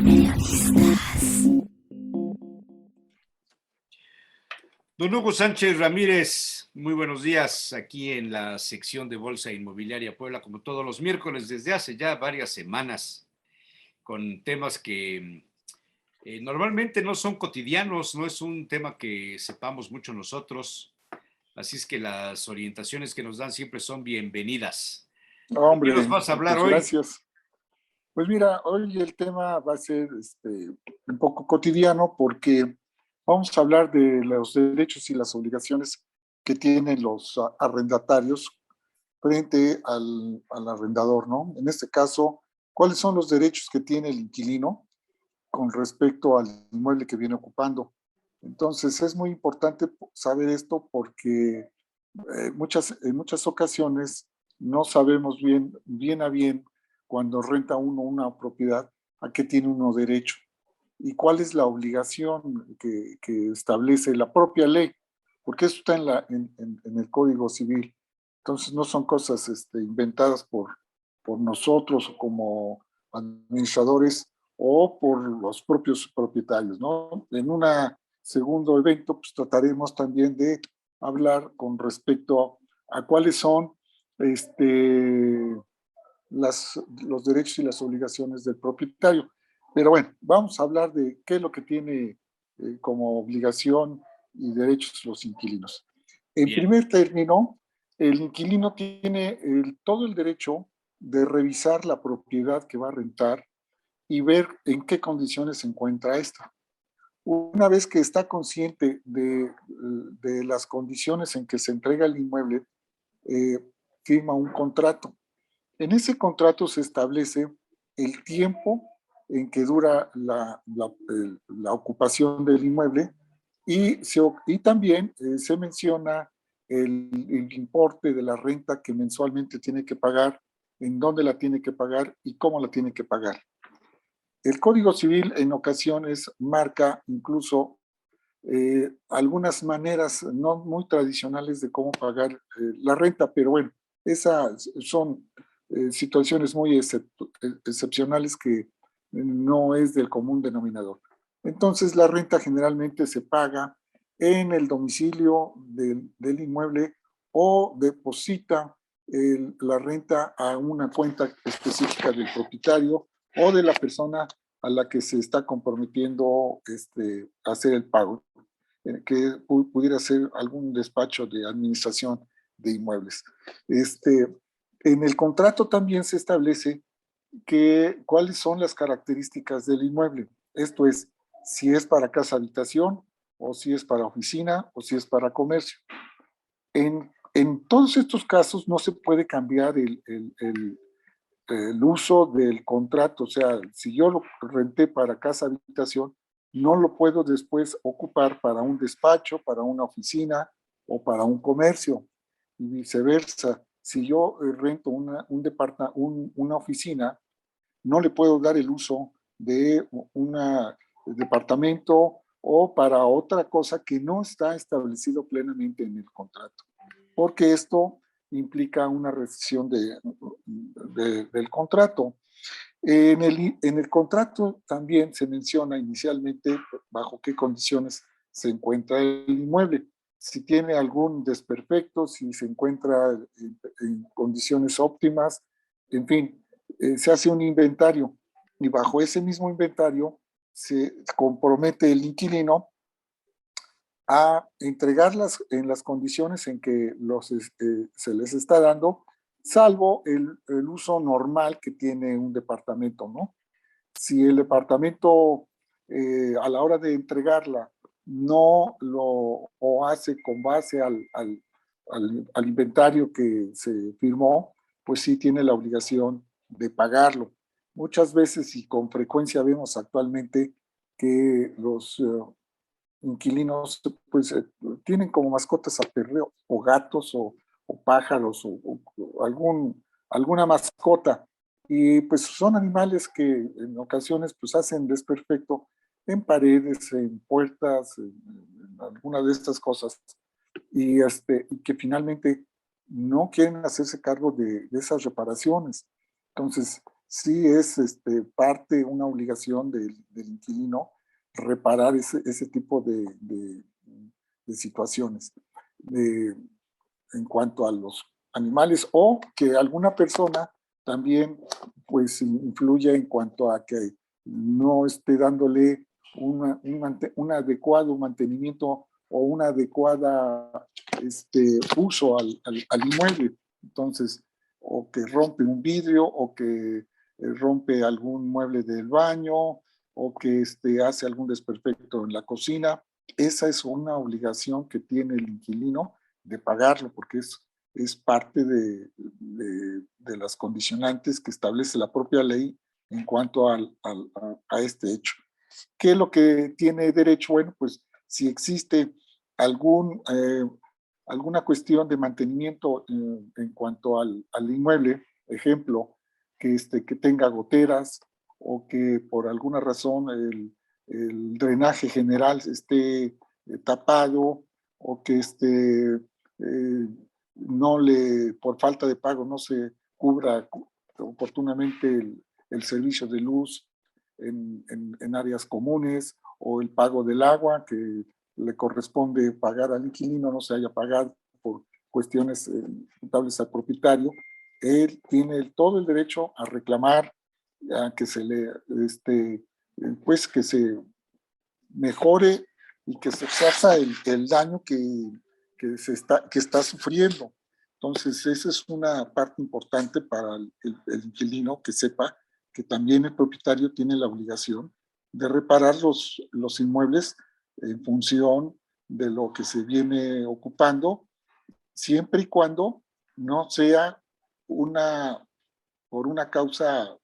Periodistas. Don Hugo Sánchez Ramírez, muy buenos días aquí en la sección de Bolsa Inmobiliaria Puebla, como todos los miércoles desde hace ya varias semanas, con temas que normalmente no son cotidianos, no es un tema que sepamos mucho nosotros, así es que las orientaciones que nos dan siempre son bienvenidas. ¿De qué nos Hombre, vas a hablar pues hoy? gracias. Pues mira, hoy el tema va a ser un poco cotidiano porque vamos a hablar de los derechos y las obligaciones que tienen los arrendatarios frente al arrendador, ¿no? En este caso, ¿cuáles son los derechos que tiene el inquilino con respecto al inmueble que viene ocupando? Entonces, es muy importante saber esto porque en muchas ocasiones no sabemos bien a bien cuando renta uno una propiedad a qué tiene uno derecho y cuál es la obligación que establece la propia ley, porque eso está en el Código Civil. Entonces no son cosas inventadas por nosotros como administradores o por los propios propietarios, ¿no? En un segundo evento, pues trataremos también de hablar con respecto a cuáles son los derechos y las obligaciones del propietario. Pero bueno, vamos a hablar de qué es lo que tiene como obligación y derechos los inquilinos. En Bien, primer término, el inquilino tiene todo el derecho de revisar la propiedad que va a rentar y ver en qué condiciones se encuentra esta. Una vez que está consciente de las condiciones en que se entrega el inmueble, eh, firma un contrato. En ese contrato se establece el tiempo en que dura la ocupación del inmueble y también se menciona el importe de la renta que mensualmente tiene que pagar, en dónde la tiene que pagar y cómo la tiene que pagar. El Código Civil en ocasiones marca incluso algunas maneras no muy tradicionales de cómo pagar la renta, pero bueno, esas son situaciones muy excepcionales que no es del común denominador. Entonces, la renta generalmente se paga en el domicilio del inmueble o deposita la renta a una cuenta específica del propietario o de la persona a la que se está comprometiendo a hacer el pago, que pudiera ser algún despacho de administración de inmuebles. En el contrato también se establece cuáles son las características del inmueble. Esto es, si es para casa habitación, o si es para oficina, o si es para comercio. En todos estos casos no se puede cambiar el uso del contrato. O sea, si yo lo renté para casa habitación, no lo puedo después ocupar para un despacho, para una oficina o para un comercio. Y viceversa, si yo rento una oficina, no le puedo dar el uso de un departamento o para otra cosa que no está establecido plenamente en el contrato, porque esto implica una rescisión del contrato. En el contrato también se menciona inicialmente bajo qué condiciones se encuentra el inmueble, si tiene algún desperfecto, si se encuentra en condiciones óptimas, en fin, se hace un inventario y bajo ese mismo inventario se compromete el inquilino a entregarlas en las condiciones en que se les está dando, salvo el uso normal que tiene un departamento, ¿no? Si el departamento a la hora de entregarla no lo hace con base al inventario que se firmó, pues sí tiene la obligación de pagarlo. Muchas veces y con frecuencia vemos actualmente que los inquilinos pues tienen como mascotas a perro o gatos o pájaros o alguna mascota, y pues son animales que en ocasiones pues hacen desperfecto en paredes, en puertas, en alguna de estas cosas, y que finalmente no quieren hacerse cargo de esas reparaciones. Entonces sí es una obligación del inquilino reparar ese tipo de situaciones. En cuanto a los animales, o que alguna persona también pues influya en cuanto a que no esté dándole un adecuado mantenimiento o una adecuada uso al inmueble. Entonces, o que rompe un vidrio, o que rompe algún mueble del baño, o que hace algún desperfecto en la cocina. Esa es una obligación que tiene el inquilino de pagarlo, porque es parte de las condicionantes que establece la propia ley en cuanto a este hecho. ¿Qué es lo que tiene derecho? Bueno, pues si existe algún, alguna cuestión de mantenimiento en cuanto al inmueble, ejemplo, que tenga goteras, o que por alguna razón el drenaje general esté tapado, o que no por falta de pago no se cubra oportunamente el servicio de luz en áreas comunes, o el pago del agua que le corresponde pagar al inquilino no se haya pagado por cuestiones imputables al propietario. Él tiene todo el derecho a reclamar, a que se le, pues que se mejore y que se resarza el daño que está sufriendo. Entonces, esa es una parte importante para el inquilino, que sepa que también el propietario tiene la obligación de reparar los inmuebles en función de lo que se viene ocupando, siempre y cuando no sea por una causa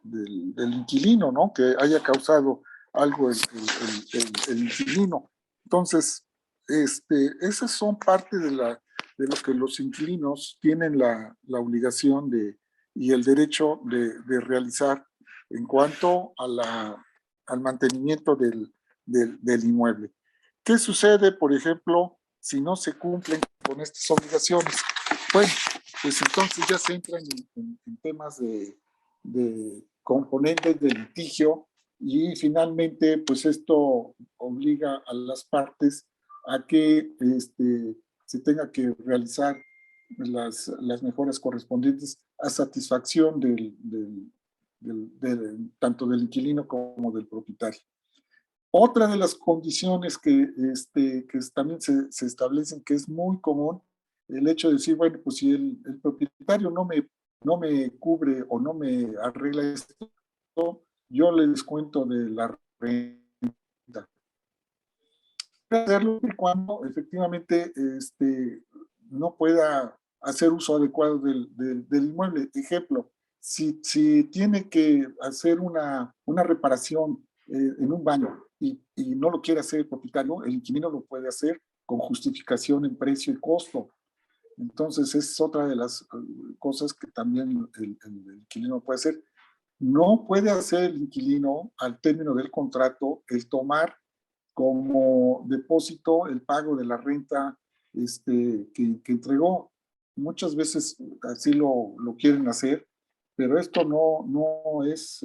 del inquilino, ¿no? Que haya causado algo el inquilino. Entonces, esas son parte de lo que los inquilinos tienen la obligación y el derecho de realizar en cuanto al mantenimiento del inmueble. ¿Qué sucede, por ejemplo, si no se cumplen con estas obligaciones? Bueno, pues entonces ya se entran en temas de componentes de litigio, y finalmente pues esto obliga a las partes a que se tenga que realizar las mejoras correspondientes a satisfacción tanto del inquilino como del propietario. Otra de las condiciones que también se establecen, que es muy común, el hecho de decir, bueno, pues si el propietario no me cubre o no me arregla esto, yo le descuento de la renta. Hacerlo cuando efectivamente no pueda hacer uso adecuado del inmueble. Ejemplo, si tiene que hacer una reparación en un baño y no lo quiere hacer el propietario, el inquilino lo puede hacer con justificación en precio y costo. Entonces, es otra de las cosas que también el inquilino puede hacer. No puede hacer el inquilino, al término del contrato, el tomar como depósito el pago de la renta que entregó. Muchas veces así lo quieren hacer, pero esto no es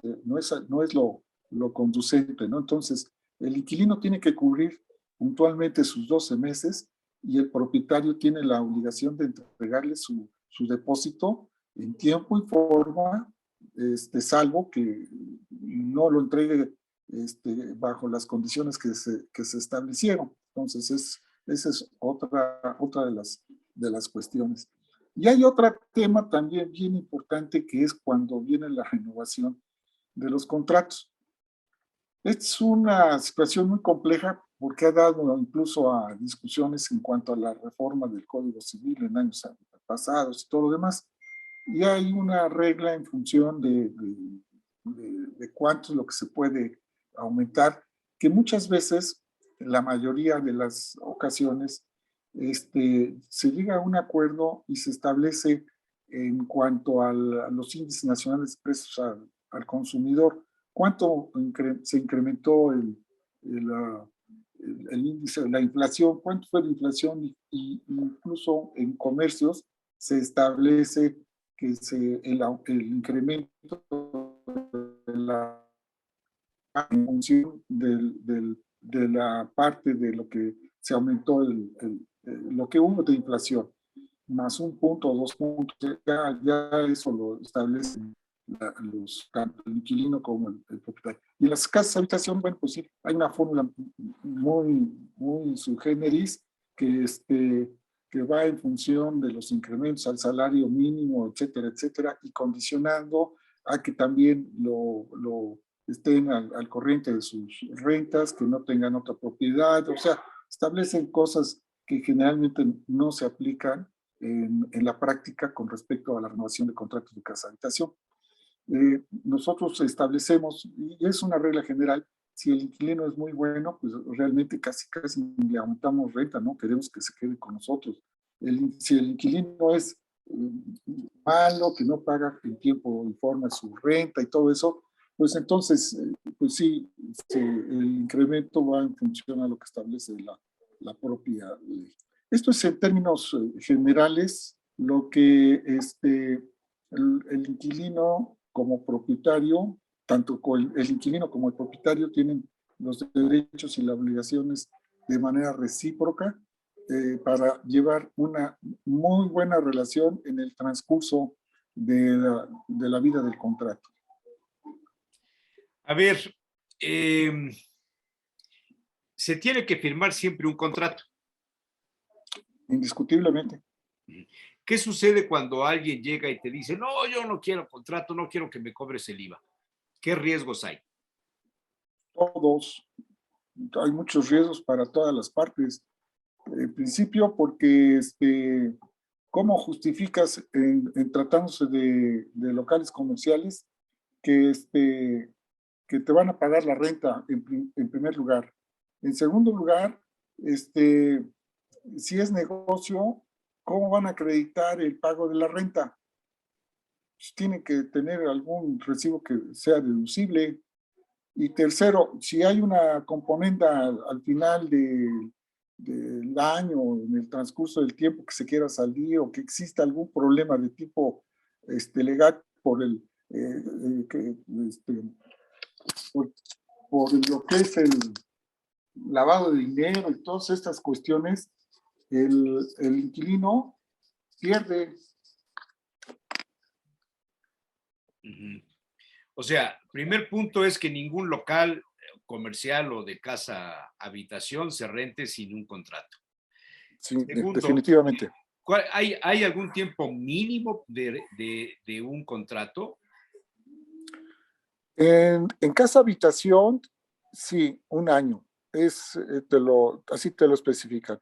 lo conducente, ¿no? Entonces, el inquilino tiene que cubrir puntualmente sus 12 meses, y el propietario tiene la obligación de entregarle su depósito en tiempo y forma, salvo que no lo entregue bajo las condiciones que se establecieron. Entonces, esa es otra de las cuestiones. Y hay otro tema también bien importante, que es cuando viene la renovación de los contratos. Es una situación muy compleja, porque ha dado incluso a discusiones en cuanto a la reforma del Código Civil en años pasados y todo lo demás. Y hay una regla en función de cuánto es lo que se puede aumentar, que muchas veces, en la mayoría de las ocasiones, se llega a un acuerdo y se establece en cuanto a los índices nacionales de precios al consumidor, cuánto se incrementó el índice, la inflación, cuánto fue la inflación, y incluso en comercios se establece el incremento de la en función de la parte de lo que se aumentó, lo que hubo de inflación, más un punto o dos puntos, ya eso lo establece tanto el inquilino como el propietario. Y en las casas de habitación, bueno, pues sí, hay una fórmula muy sui generis que va en función de los incrementos al salario mínimo, etcétera, etcétera, y condicionando a que también estén al corriente de sus rentas, que no tengan otra propiedad, o sea, establecen cosas que generalmente no se aplican en la práctica con respecto a la renovación de contratos de casa habitación. Nosotros establecemos, y es una regla general, si el inquilino es muy bueno, pues realmente casi le aumentamos renta, ¿no? Queremos que se quede con nosotros. Si el inquilino es malo, que no paga en tiempo y forma su renta y todo eso, pues entonces, pues sí, el incremento va en función a lo que establece la propia ley. Esto es en términos generales lo que el inquilino como propietario, tanto el inquilino como el propietario tienen los derechos y las obligaciones de manera recíproca para llevar una muy buena relación en el transcurso de la vida del contrato. A ver, se tiene que firmar siempre un contrato. Indiscutiblemente. ¿Qué sucede cuando alguien llega y te dice, no, yo no quiero contrato, no quiero que me cobres el IVA? ¿Qué riesgos hay? Todos. Hay muchos riesgos para todas las partes. En principio, porque ¿cómo justificas en tratándose de locales comerciales que, que te van a pagar la renta en primer lugar? En segundo lugar, si es negocio, ¿cómo van a acreditar el pago de la renta? Pues tienen que tener algún recibo que sea deducible. Y tercero, si hay una componente al final del año, en el transcurso del tiempo que se quiera salir o que exista algún problema de tipo legal por, por lo que es el lavado de dinero y todas estas cuestiones, el inquilino pierde. O sea, primer punto es que ningún local comercial o de casa habitación se rente sin un contrato. Sí, Segundo, definitivamente. ¿hay algún tiempo mínimo de un contrato? En casa habitación, sí, un año. Así te lo especifican.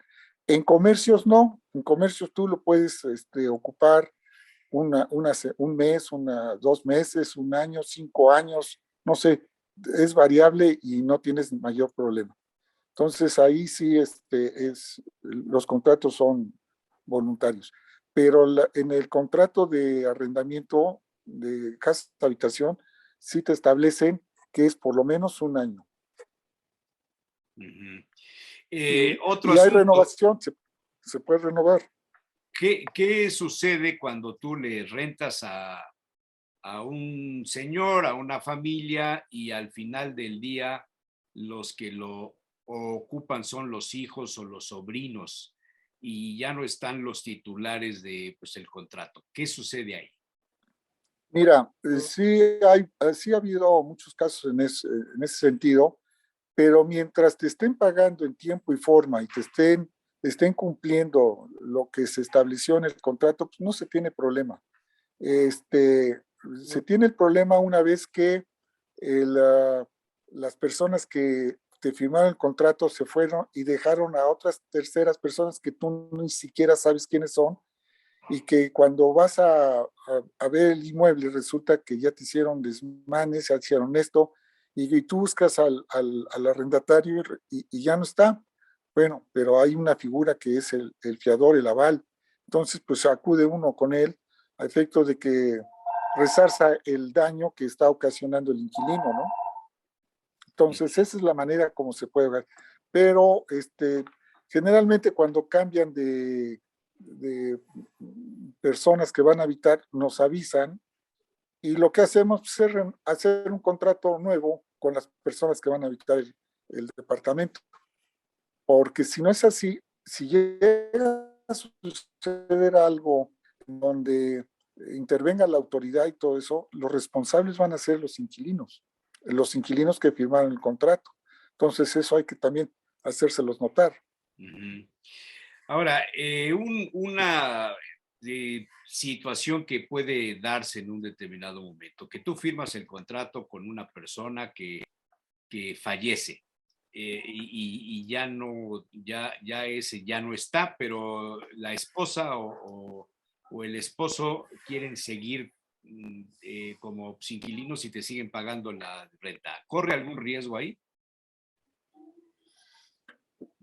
En comercios no. En comercios tú lo puedes ocupar un mes, 2 meses, un año, 5 años, no sé, es variable y no tienes mayor problema. Entonces ahí sí los contratos son voluntarios. Pero en el contrato de arrendamiento de casa habitación, sí te establecen que es por lo menos un año. Otro Y hay asunto. renovación, se puede renovar. ¿Qué sucede cuando tú le rentas a un señor, a una familia, y al final del día los que lo ocupan son los hijos o los sobrinos y ya no están los titulares de pues, el contrato? ¿Qué sucede ahí? Mira, sí ha habido muchos casos en ese sentido, pero mientras te estén pagando en tiempo y forma y estén cumpliendo lo que se estableció en el contrato, pues no se tiene problema. Se tiene el problema una vez que las personas que te firmaron el contrato se fueron y dejaron a otras terceras personas que tú ni siquiera sabes quiénes son y que cuando vas a ver el inmueble resulta que ya te hicieron desmanes, ya hicieron esto y tú buscas al arrendatario y ya no está. Bueno, pero hay una figura que es el fiador, el aval. Entonces, pues acude uno con él a efecto de que resarza el daño que está ocasionando el inquilino, ¿no? Entonces, esa es la manera como se puede ver. Pero generalmente cuando cambian personas que van a habitar, nos avisan y lo que hacemos es hacer un contrato nuevo con las personas que van a habitar el departamento. Porque si no es así, si llega a suceder algo donde intervenga la autoridad y todo eso, los responsables van a ser los inquilinos que firmaron el contrato. Entonces eso hay que también hacérselos notar. Ujú. Ahora, una situación que puede darse en un determinado momento, que tú firmas el contrato con una persona que fallece y ya no, ya ese ya no está, pero la esposa o el esposo quieren seguir como inquilinos y te siguen pagando la renta. ¿Corre algún riesgo ahí?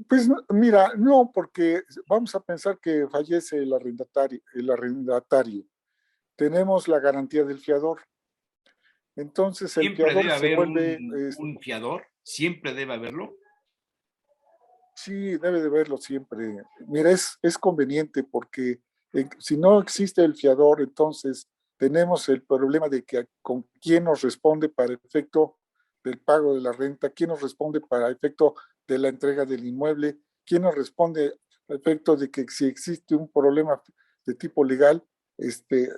Pues mira, no, porque vamos a pensar que fallece el arrendatario. Tenemos la garantía del fiador. Entonces el Siempre fiador debe se haber vuelve, un fiador, siempre debe haberlo. sí, debe de verlo siempre. Mira, es conveniente porque si no existe el fiador, entonces tenemos el problema de que con quién nos responde para efecto del pago de la renta, quién nos responde para efecto de la entrega del inmueble, quién nos responde a efecto de que si existe un problema de tipo legal, este,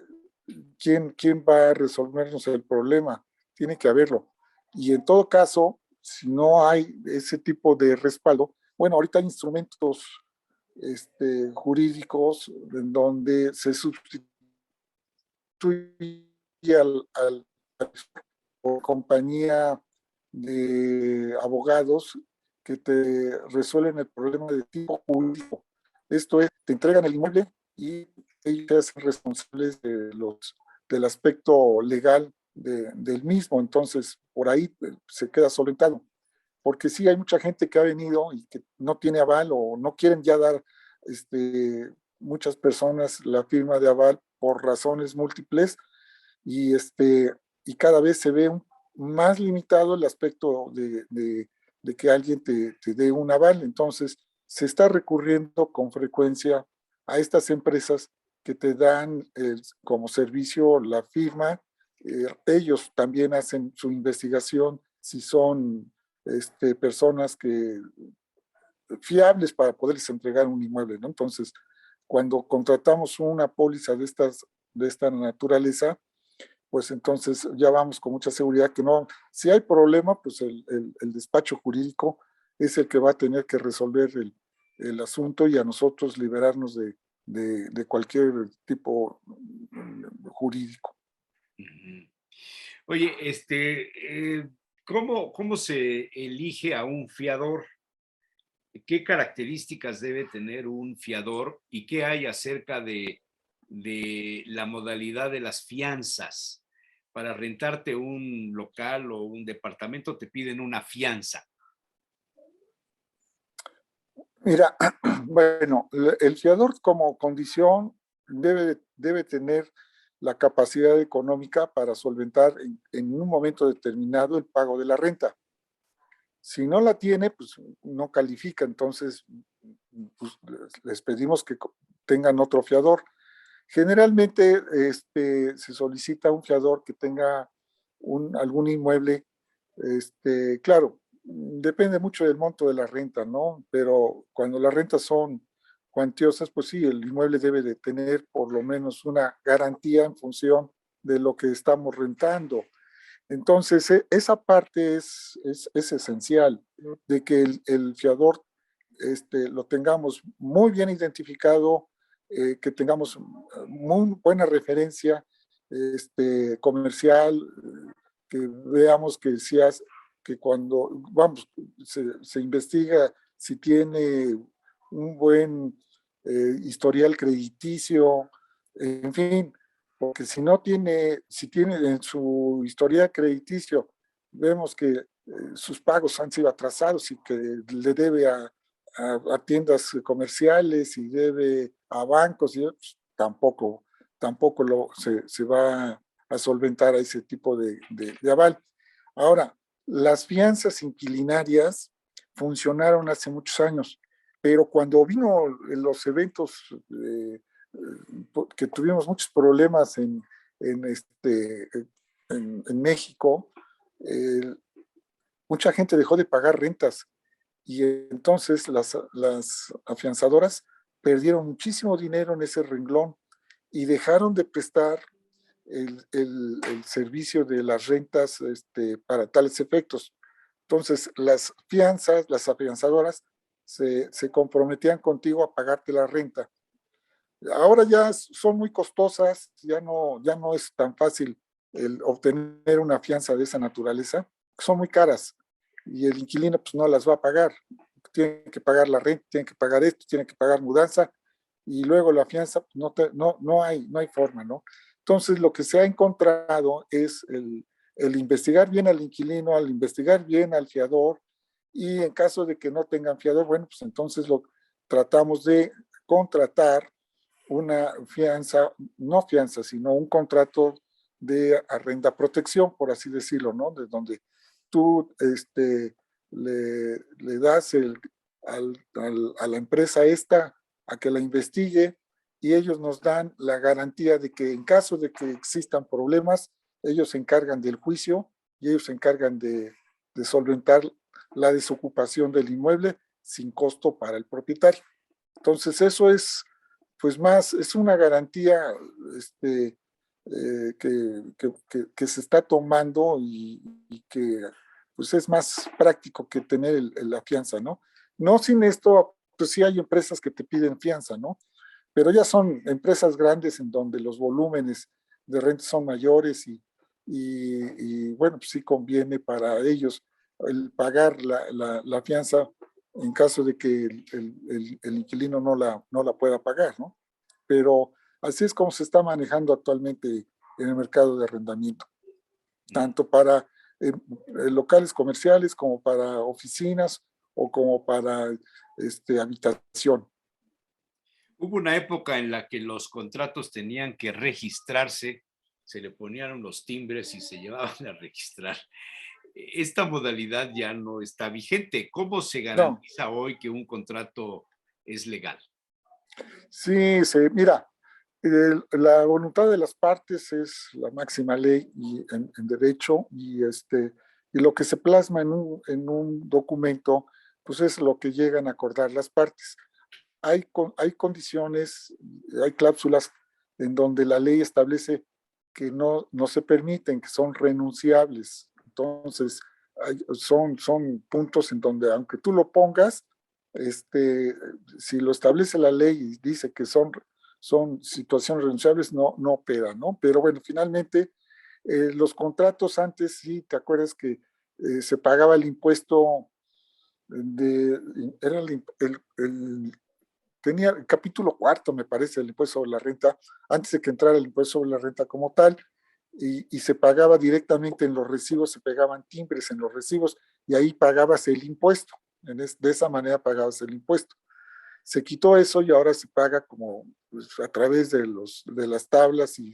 quién va a resolvernos el problema. Tiene que haberlo. Y en todo caso, si no hay ese tipo de respaldo, bueno, ahorita hay instrumentos jurídicos en donde se sustituye por compañía de abogados que te resuelven el problema de tipo jurídico. Esto es, te entregan el inmueble y ellos se hacen responsables del aspecto legal del mismo. Entonces, por ahí se queda solventado. Porque sí hay mucha gente que ha venido y que no tiene aval o no quieren ya dar muchas personas la firma de aval por razones múltiples y, y cada vez se ve más limitado el aspecto de que alguien te dé un aval. Entonces, se está recurriendo con frecuencia a estas empresas que te dan como servicio la firma. Ellos también hacen su investigación si son personas fiables para poderles entregar un inmueble, ¿no? Entonces, cuando contratamos una póliza de esta naturaleza, pues entonces ya vamos con mucha seguridad que no, si hay problema, pues el despacho jurídico es el que va a tener que resolver el asunto y a nosotros liberarnos de cualquier tipo jurídico. Ujú. Oye, ¿cómo se elige a un fiador? ¿Qué características debe tener un fiador y qué hay acerca de la modalidad de las fianzas? Para rentarte un local o un departamento te piden una fianza. Mira, bueno, el fiador como condición debe tener la capacidad económica para solventar en un momento determinado el pago de la renta. Si no la tiene, pues no califica, entonces pues, les pedimos que tengan otro fiador. Generalmente se solicita un fiador que tenga algún inmueble, claro, depende mucho del monto de la renta, ¿no? Pero cuando las rentas son cuantiosas, pues sí, el inmueble debe de tener por lo menos una garantía en función de lo que estamos rentando. Entonces, esa parte es esencial, de que el fiador lo tengamos muy bien identificado, que tengamos muy buena referencia comercial, que veamos que, que cuando vamos, se investiga si tiene un buen historial crediticio, en fin, porque si tiene en su historial crediticio, vemos que sus pagos han sido atrasados y que le debe a tiendas comerciales y debe a bancos, y pues, tampoco se va a solventar a ese tipo de aval. Ahora, las fianzas inquilinarias funcionaron hace muchos años, pero cuando vino los eventos que tuvimos muchos problemas en México, eh, mucha gente dejó de pagar rentas y entonces las afianzadoras perdieron muchísimo dinero en ese renglón y dejaron de prestar el servicio de las rentas para tales efectos. Entonces, las afianzadoras se comprometían contigo a pagarte la renta. Ahora ya son muy costosas, ya no es tan fácil el obtener una fianza de esa naturaleza, son muy caras y el inquilino pues no las va a pagar. Tiene que pagar la renta, tiene que pagar esto, tiene que pagar mudanza y luego la fianza pues no hay forma, ¿no? Entonces lo que se ha encontrado es el investigar bien al inquilino, al investigar bien al fiador y en caso de que no tengan fiador, bueno, pues entonces lo tratamos de contratar una fianza, no fianza, sino un contrato de arrenda protección, por así decirlo, ¿no? De donde tú le das a la empresa esta a que la investigue y ellos nos dan la garantía de que en caso de que existan problemas, ellos se encargan del juicio y ellos se encargan de solventar la desocupación del inmueble sin costo para el propietario. Entonces eso es pues más, es una garantía que se está tomando y que pues es más práctico que tener la fianza, ¿no? No sin esto, pues sí hay empresas que te piden fianza, ¿no? Pero ya son empresas grandes en donde los volúmenes de renta son mayores y bueno, pues sí conviene para ellos el pagar la fianza en caso de que el inquilino no la pueda pagar, ¿no? Pero así es como se está manejando actualmente en el mercado de arrendamiento, tanto para locales comerciales como para oficinas o como para habitación. Hubo una época en la que los contratos tenían que registrarse, se le ponían unos timbres y se llevaban a registrar. Esta modalidad ya no está vigente. ¿Cómo se No, garantiza hoy que un contrato es legal? sí, mira, la voluntad de las partes es la máxima ley en derecho y lo que se plasma en un documento, pues es lo que llegan a acordar las partes. Hay condiciones, hay cláusulas en donde la ley establece que no se permiten, que son renunciables. Entonces, son puntos en donde aunque tú lo pongas, si lo establece la ley y dice que son situaciones renunciables, no opera, ¿no? Pero bueno, finalmente, los contratos antes, sí, ¿te acuerdas que se pagaba el impuesto era tenía el capítulo cuarto, me parece, el impuesto sobre la renta, antes de que entrara el impuesto sobre la renta como tal, y se pagaba directamente en los recibos, se pegaban timbres en los recibos, y ahí pagabas el impuesto. De esa manera pagabas el impuesto. Se quitó eso y ahora se paga como pues, a través de las tablas y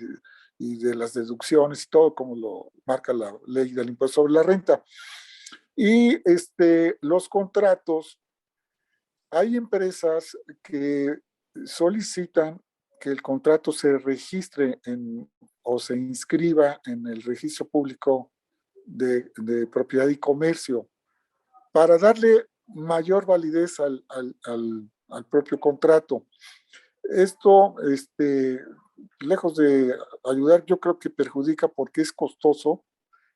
de las deducciones y todo, como lo marca la ley del impuesto sobre la renta. Y los contratos, hay empresas que solicitan que el contrato se registre o se inscriba en el registro público de propiedad y comercio para darle mayor validez al propio contrato. Esto, lejos de ayudar, yo creo que perjudica porque es costoso,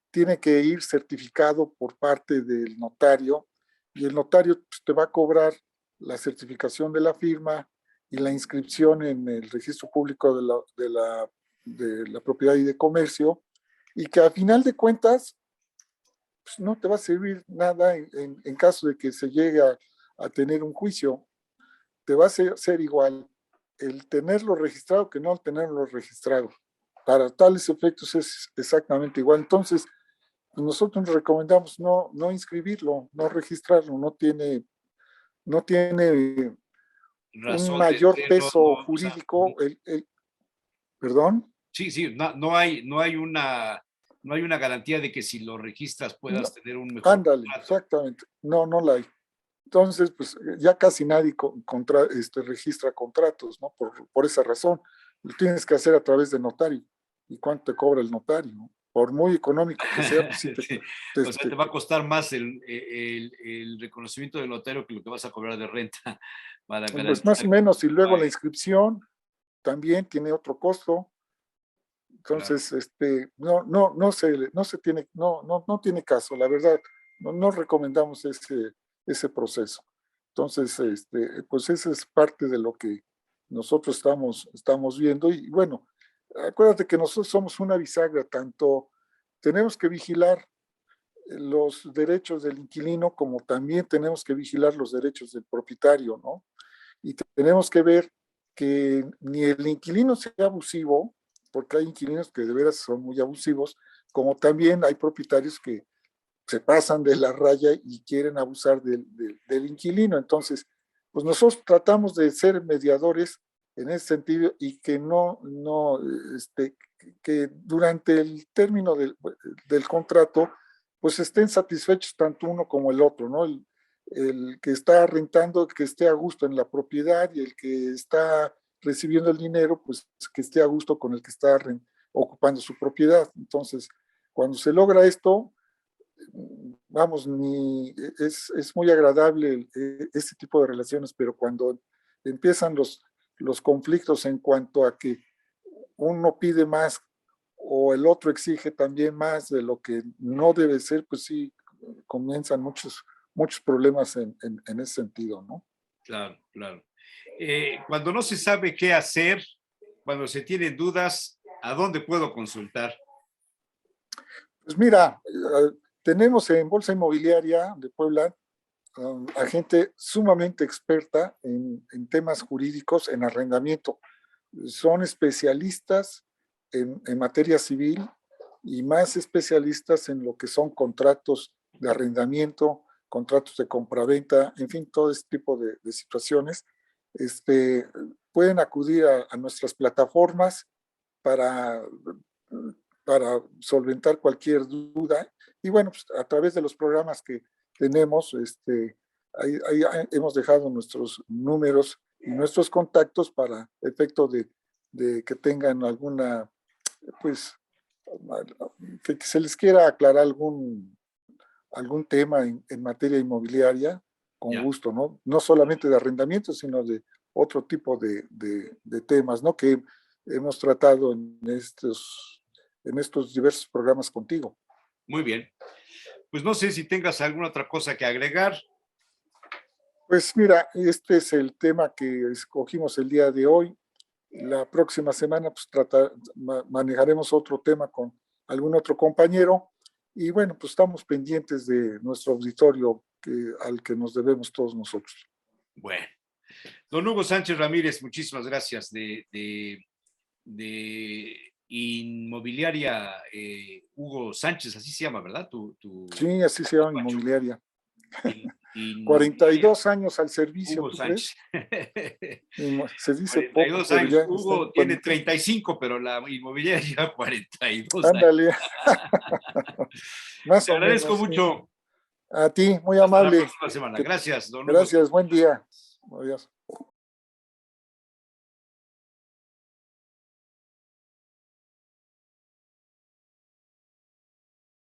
tiene que ir certificado por parte del notario y el notario pues, te va a cobrar la certificación de la firma y la inscripción en el registro público de la propiedad y de comercio y que a final de cuentas pues, no te va a servir nada en caso de que se llegue a tener un juicio. Te va a ser igual el tenerlo registrado que no el tenerlo registrado. Para tales efectos es exactamente igual. Entonces, nosotros nos recomendamos no inscribirlo, no registrarlo, no tiene un Razón de mayor ser, peso o sea, jurídico. ¿Perdón? sí, sí, no hay una garantía de que si lo registras No, puedas tener un mejor ándale, contrato. exactamente. No la hay. Entonces, pues ya casi nadie registra contratos, ¿no? Por esa razón. Lo tienes que hacer a través de notario. ¿Y cuánto te cobra el notario, no? Por muy económico que sea, pues sí Sí. O sea, te va a costar más el reconocimiento del notario que lo que vas a cobrar de renta para pues más garantizar o que menos, y luego la pague. inscripción también tiene otro costo. Claro. Entonces, no se tiene, no tiene caso, la verdad, no recomendamos ese proceso. Entonces, pues esa es parte de lo que nosotros estamos viendo. Y bueno, acuérdate que nosotros somos una bisagra, tanto tenemos que vigilar los derechos del inquilino como también tenemos que vigilar los derechos del propietario, ¿no? Y tenemos que ver que ni el inquilino sea abusivo, porque hay inquilinos que de veras son muy abusivos, como también hay propietarios que se pasan de la raya y quieren abusar del inquilino. Entonces, pues nosotros tratamos de ser mediadores en ese sentido y que que durante el término del contrato, pues estén satisfechos tanto uno como el otro, ¿no? El que está rentando, que esté a gusto en la propiedad, y el que está recibiendo el dinero, pues que esté a gusto con el que está ocupando su propiedad. Entonces, cuando se logra esto, vamos, es muy agradable este tipo de relaciones, pero cuando empiezan los conflictos en cuanto a que uno pide más o el otro exige también más de lo que no debe ser, pues sí, comienzan muchos problemas en ese sentido, ¿no? Claro, claro. Cuando no se sabe qué hacer, cuando se tienen dudas, ¿a dónde puedo consultar? Pues mira, tenemos en Bolsa Inmobiliaria de Puebla a gente sumamente experta en temas jurídicos, en arrendamiento. Son especialistas en materia civil y más especialistas en lo que son contratos de arrendamiento, contratos de compraventa, en fin, todo este tipo de situaciones. Pueden acudir a nuestras plataformas para, para solventar cualquier duda. Y bueno, pues a través de los programas que tenemos, ahí hemos dejado nuestros números y nuestros contactos para efecto de que tengan alguna, pues, que se les quiera aclarar algún tema en materia inmobiliaria, con Ya, gusto, ¿no? No solamente de arrendamiento, sino de otro tipo de temas, ¿no? Que hemos tratado en estos diversos programas contigo. muy bien. Pues no sé si tengas alguna otra cosa que agregar. Pues mira, este es el tema que escogimos el día de hoy. La próxima semana pues manejaremos otro tema con algún otro compañero y bueno, pues estamos pendientes de nuestro auditorio al que nos debemos todos nosotros. Bueno, don Hugo Sánchez Ramírez, muchísimas gracias de Inmobiliaria Hugo Sánchez, así se llama, ¿verdad? Sí, así se llama Inmobiliaria. Inmobiliaria 42 años al servicio, Hugo ¿tú crees? Sánchez. Se dice poco, 42 pero años. ya están Hugo tiene 35, pero la inmobiliaria lleva 42 años. Ándale, más Te o agradezco menos. Sí. mucho. A ti, muy Hasta la amable. próxima semana. Que- Gracias, don Hugo. Gracias, buen día. Adiós.